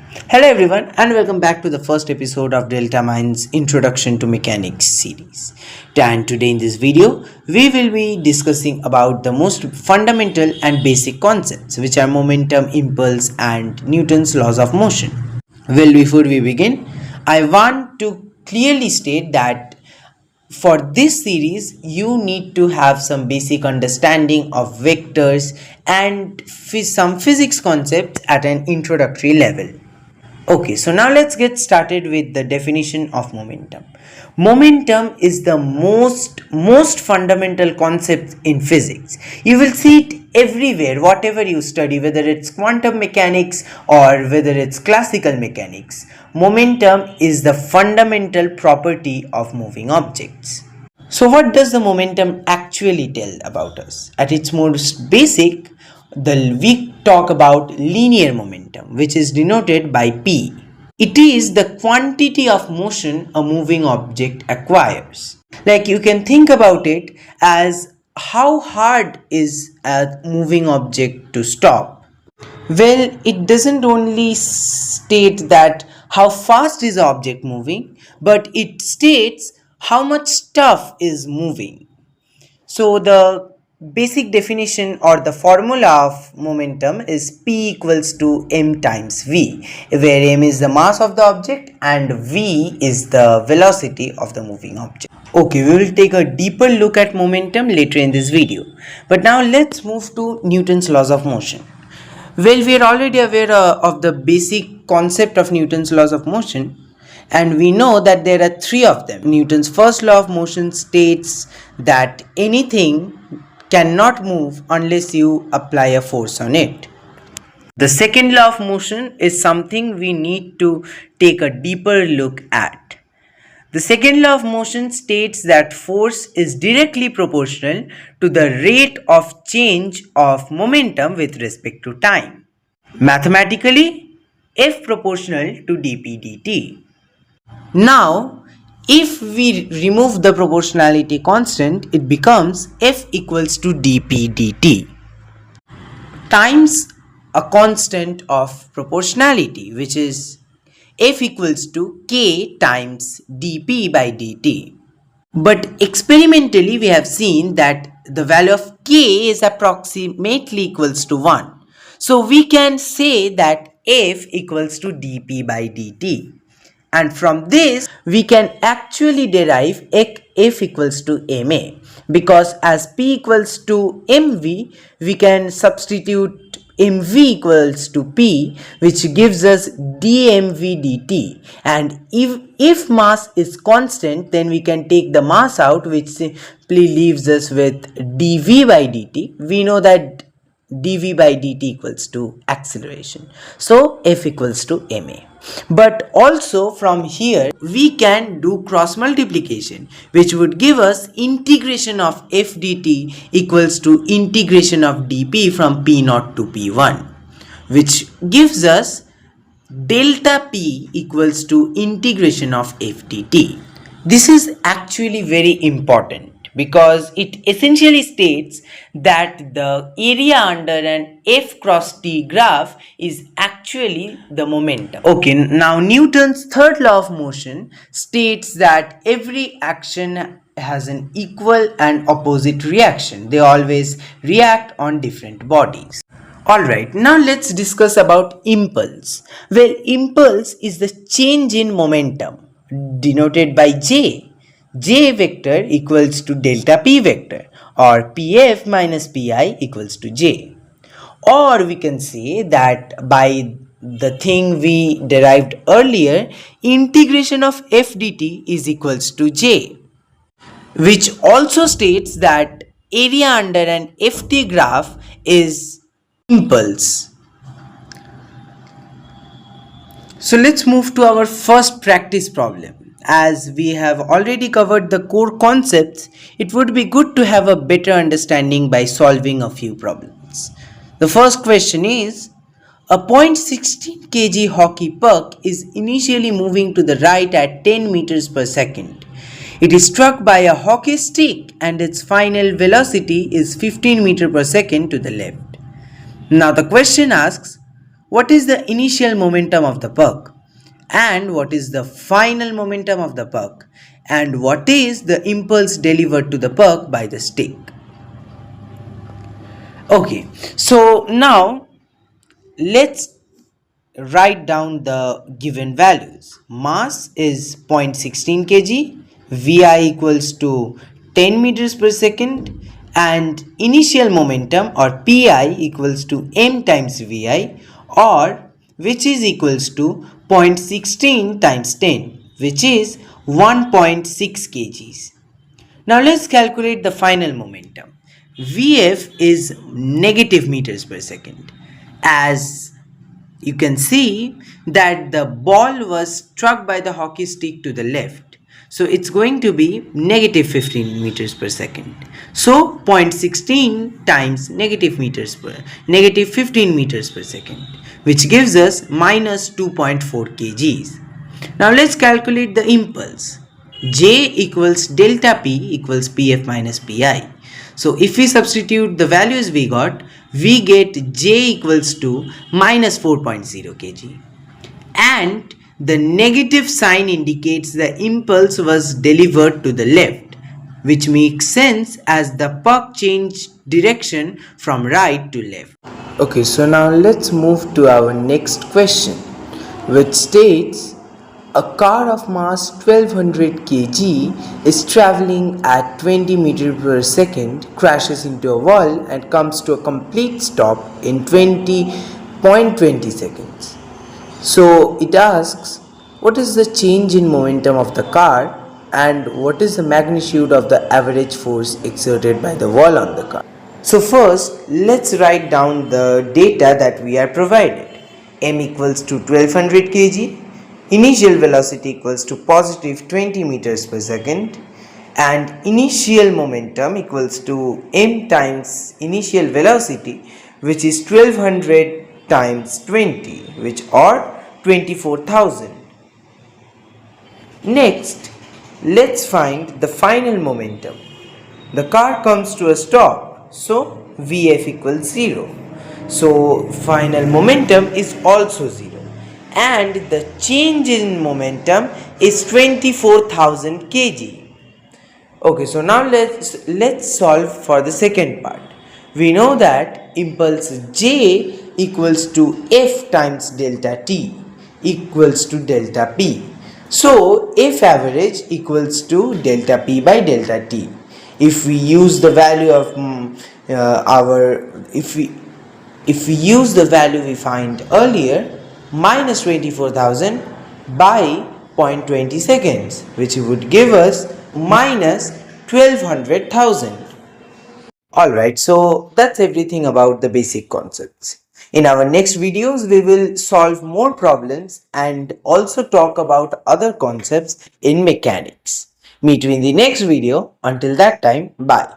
Hello everyone and welcome back to the first episode of DeltaMind's Introduction to Mechanics series. And today in this video, we will be discussing about the most fundamental and basic concepts which are momentum, impulse and Newton's laws of motion. Well, before we begin, I want to clearly state that for this series, you need to have some basic understanding of vectors and some physics concepts at an introductory level. Okay, so now let's get started with the definition of momentum. Momentum is the most fundamental concept in physics. You will see it everywhere, whatever you study, whether it's quantum mechanics or whether it's classical mechanics. Momentum is the fundamental property of moving objects. So what does the momentum actually tell about us? At its most basic, we talk about linear momentum, which is denoted by P. It is the quantity of motion a moving object acquires. Like you can think about it as how hard is a moving object to stop. Well, it doesn't only state that how fast is the object moving, but it states how much stuff is moving. So the basic definition or the formula of momentum is P equals to m times v, where m is the mass of the object and v is the velocity of the moving object. Okay, we will take a deeper look at momentum later in this video. But now let's move to Newton's laws of motion. Well, we are already aware of the basic concept of Newton's laws of motion. And we know that there are three of them. Newton's first law of motion states that anything cannot move unless you apply a force on it. The second law of motion is something we need to take a deeper look at. The second law of motion states that force is directly proportional to the rate of change of momentum with respect to time. Mathematically, F proportional to dp dt. Now, if we remove the proportionality constant, it becomes F equals to dp dt times a constant of proportionality, which is F equals to k times dp by dt. But experimentally, we have seen that the value of k is approximately equals to 1. So we can say that F equals to dp by dt. And from this, we can actually derive F equals to ma, because as P equals to mv, we can substitute mv equals to P, which gives us dmv dt. And if mass is constant, then we can take the mass out, which simply leaves us with dv by dt. We know that dv by dt equals to acceleration. So F equals to ma. But also from here we can do cross multiplication, which would give us integration of f dt equals to integration of dp from p0 to p1, which gives us delta p equals to integration of f dt. This is actually very important because it essentially states that the area under an F cross T graph is actually the momentum. Okay, now Newton's third law of motion states that every action has an equal and opposite reaction. They always react on different bodies. Alright, now let's discuss about impulse. Well, impulse is the change in momentum denoted by J. J vector equals to delta P vector, or Pf minus Pi equals to J. Or we can say that by the thing we derived earlier, integration of f dt is equals to J, which also states that area under an ft graph is impulse. So let's move to our first practice problem. As we have already covered the core concepts, it would be good to have a better understanding by solving a few problems. The first question is, a 0.16 kg hockey puck is initially moving to the right at 10 meters per second. It is struck by a hockey stick and its final velocity is 15 meters per second to the left. Now the question asks, what is the initial momentum of the puck, and what is the final momentum of the puck, and what is the impulse delivered to the puck by the stick. Okay, so now let's write down the given values. Mass is 0.16 kg, Vi equals to 10 meters per second, and initial momentum or Pi equals to m times Vi, or which is equals to 0.16 times 10, which is 1.6 kgs. Now let's calculate the final momentum. Vf is negative meters per second. As you can see that the ball was struck by the hockey stick to the left. So it's going to be negative 15 meters per second. So 0.16 times negative 15 meters per second, which gives us minus 2.4 kgs. Now let's calculate the impulse. J equals delta P equals Pf minus Pi. So if we substitute the values we get J equals to minus 4.0 kg. And the negative sign indicates the impulse was delivered to the left, which makes sense as the puck changed direction from right to left. Okay, so now let's move to our next question, which states a car of mass 1200 kg is traveling at 20 meters per second, crashes into a wall and comes to a complete stop in 20.20 seconds. So it asks, what is the change in momentum of the car and what is the magnitude of the average force exerted by the wall on the car? So first, let's write down the data that we are provided. M equals to 1200 kg, initial velocity equals to positive 20 meters per second, and initial momentum equals to m times initial velocity, which is 1200 times 20, which are 24,000. Next, let's find the final momentum. The car comes to a stop, so Vf equals 0. So final momentum is also 0. And the change in momentum is 24,000 kg. Okay, so now let's solve for the second part. We know that impulse J equals to F times delta T equals to delta P. So F average equals to delta P by delta T. If we use the value of if we use the value we find earlier, minus 24,000 by 0.20 seconds, which would give us minus 1200,000. Alright, so that's everything about the basic concepts. In our next videos, we will solve more problems and also talk about other concepts in mechanics. Meet you in the next video. Until that time, bye.